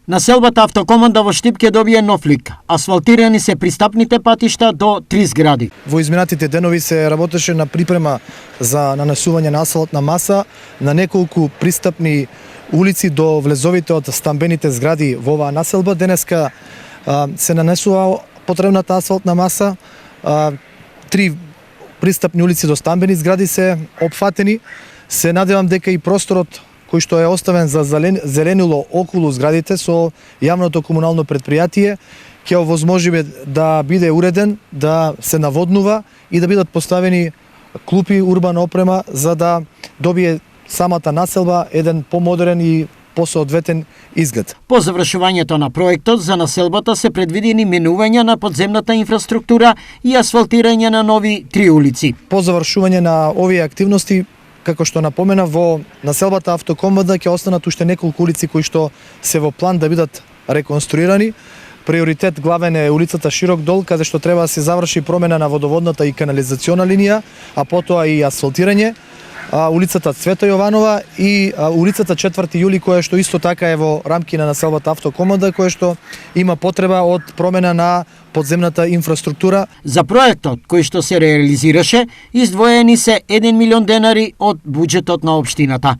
Населбата Автокоманда во Штип ќе добие нов лик. Асфалтирани се пристапните патишта до 3 згради. Во изминатите денови се работеше на припрема за нанесување на асфалтна маса на неколку пристапни улици до влезовите од стамбените згради во оваа населба. Денеска се нанесува потребната асфалтна маса. 3 пристапни улици до стамбени згради се опфатени. Се надевам дека и просторот кој што е оставен за зеленило околу зградите со јавното комунално предпријатие ќе овозможи да биде уреден, да се наводнува и да бидат поставени клупи, урбана опрема за да добие самата населба еден помодерен и посоодветен изглед. По завршувањето на проектот за населбата се предвидени менување на подземната инфраструктура и асфалтирање на нови 3 улици. По завршување на овие активности, како што напомена, во населбата Автокоманда ќе останат уште неколку улици кои што се во план да бидат реконструирани. Приоритет главен е улицата Широк дол, каде што треба да се заврши промена на водоводната и канализациона линија, а потоа и асфалтирање. Улицата Цвета Јованова и улицата 4 јули, која што исто така е во рамки на населбата Автокоманда, која што има потреба од промена на подземната инфраструктура. За проектот кој што се реализираше, издвоени се 1 милион денари од буџетот на општината.